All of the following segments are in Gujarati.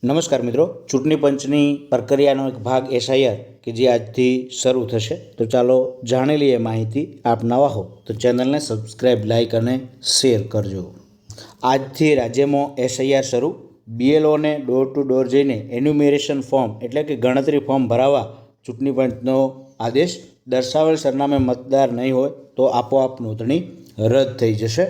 નમસ્કાર મિત્રો, ચૂંટણી પંચની પ્રક્રિયાનો એક ભાગ એસઆઈઆર કે જે આજથી શરૂ થશે. તો ચાલો જાણી લઈએ માહિતી. આપ નવા હો તો ચેનલને સબસ્ક્રાઈબ, લાઇક અને શેર કરજો. આજથી રાજ્યમાં એસઆઈઆર શરૂ. બીએલઓને ડોર ટુ ડોર જઈને એન્યુમરેશન ફોર્મ એટલે કે ગણતરી ફોર્મ ભરાવવા ચૂંટણી પંચનો આદેશ. દર્શાવેલ સરનામે મતદાર નહીં હોય તો આપોઆપ નોંધણી રદ થઈ જશે.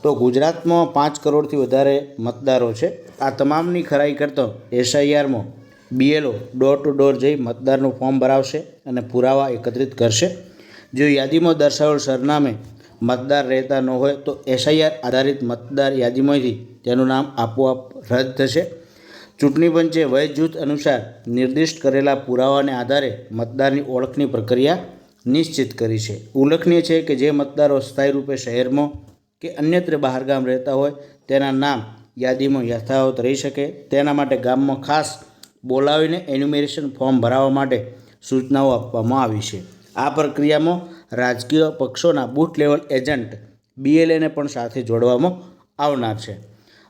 તો ગુજરાતમાં 5 કરોડથી વધારે મતદારો છે. આ તમામની ખરાઈ કરતો એસઆઈઆરમાં બીએલઓ ડોર ટુ ડોર જઈ મતદારનું ફોર્મ ભરાવશે અને પુરાવા એકત્રિત કરશે. જો યાદીમાં દર્શાવેલ સરનામે મતદાર રહેતા ન હોય તો એસઆઈઆર આધારિત મતદાર યાદીમાંથી તેનું નામ આપોઆપ રદ થશે. ચૂંટણી પંચે વય જૂથ અનુસાર નિર્દિષ્ટ કરેલા પુરાવાને આધારે મતદારની ઓળખની પ્રક્રિયા નિશ્ચિત કરી છે. ઉલ્લેખનીય છે કે જે મતદારો સ્થાયી રૂપે શહેરમાં કે અન્યત્ર બહારગામ રહેતા હોય તેના નામ યાદીમાં યથાવત રહી શકે તેના માટે ગામમાં ખાસ બોલાવીને એન્યુમરેશન ફોર્મ ભરાવવા માટે સૂચનાઓ આપવામાં આવી છે. આ પ્રક્રિયામાં રાજકીય પક્ષોના બૂથ લેવલ એજન્ટ બીએલએને પણ સાથે જોડવામાં આવનાર છે.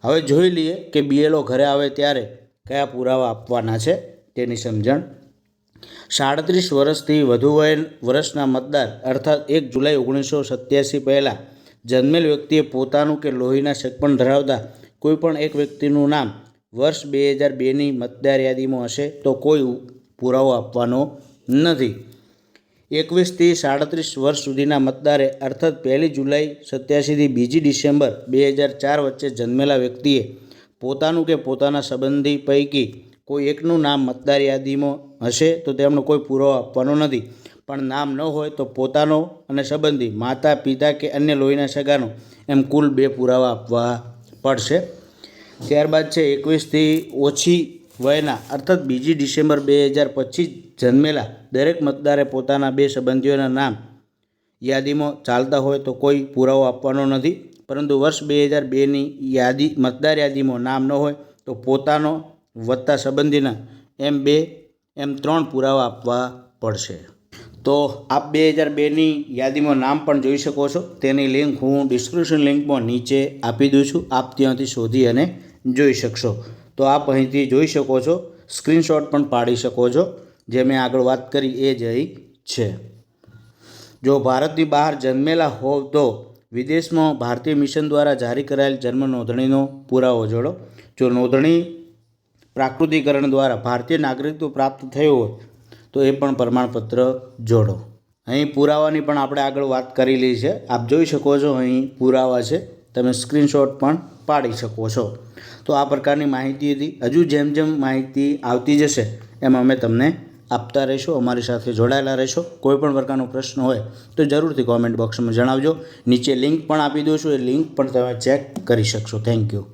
હવે જોઈ લઈએ કે બીએલઓ ઘરે આવે ત્યારે કયા પુરાવા આપવાના છે તેની સમજણ. 37 વર્ષથી વધુ વર્ષના મતદાર અર્થાત 1 જુલાઈ 1987 પહેલાં જન્મેલ વ્યક્તિએ પોતાનું કે લોહીના સેકપણ ધરાવતા કોઈપણ એક વ્યક્તિનું નામ વર્ષ 2002ની મતદાર યાદીમાં હશે તો કોઈ પુરાવો આપવાનો નથી. 21થી 37 વર્ષ સુધીના મતદારે અર્થાત 1 જુલાઈ 87થી 2 ડિસેમ્બર 2004 વચ્ચે જન્મેલા વ્યક્તિએ પોતાનું કે પોતાના સંબંધી પૈકી કોઈ એકનું નામ મતદાર યાદીમાં હશે તો તેમનો કોઈ પુરાવો આપવાનો નથી. પણ નામ ન હોય તો પોતાનો અને સંબંધી, માતા, પિતા કે અન્ય લોહીના સગાનો એમ કુલ 2 પુરાવા આપવા પડશે. ત્યારબાદ છે 21થી ઓછી વયના અર્થાત 2 ડિસેમ્બર 2025 જન્મેલા દરેક મતદારે પોતાના 2 સંબંધીઓના નામ યાદીમાં ચાલતા હોય તો કોઈ પુરાવો આપવાનો નથી. પરંતુ વર્ષ 2002ની મતદાર યાદીમાં નામ ન હોય તો પોતાનો વત્તા સંબંધીના એમ 3 પુરાવા આપવા પડશે. તો આપ 2002ની યાદીમાં નામ પણ જોઈ શકો છો. તેની લિંક હું ડિસ્ક્રિપ્શન લિંકમાં નીચે આપી દઉં છું. આપ ત્યાંથી શોધી અને જોઈ શકશો. તો આપ અહીંથી જોઈ શકો છો, સ્ક્રીનશોટ પણ પાડી શકો છો. જે મેં આગળ વાત કરી એ જ અહીં છે. જો ભારતની બહાર જન્મેલા હોવ તો વિદેશમાં ભારતીય મિશન દ્વારા જારી કરાયેલ જન્મ નોંધણીનો પુરાવો જોડો. જો નોંધણી પ્રાકૃતિકરણ દ્વારા ભારતીય નાગરિકત્વ પ્રાપ્ત થયું હોય તો એ પણ પ્રમાણપત્ર જોડો. અહીં પુરાવાની પણ આપણે આગળ વાત કરેલી છે. આપ જોઈ શકો છો અહીં પુરાવા છે. તમે સ્ક્રીનશોટ પણ પાડી શકો છો. તો આ પ્રકારની માહિતી હતી. હજુ જેમ જેમ માહિતી આવતી જશે એમ અમે તમને આપતા રહીશું. અમારી સાથે જોડાયેલા રહેશો. કોઈ પણ પ્રકારનો પ્રશ્ન હોય તો જરૂરથી કોમેન્ટ બોક્સમાં જણાવજો. નીચે લિંક પણ આપી દઉં છું. એ લિંક પણ તમે ચેક કરી શકશો. Thank you.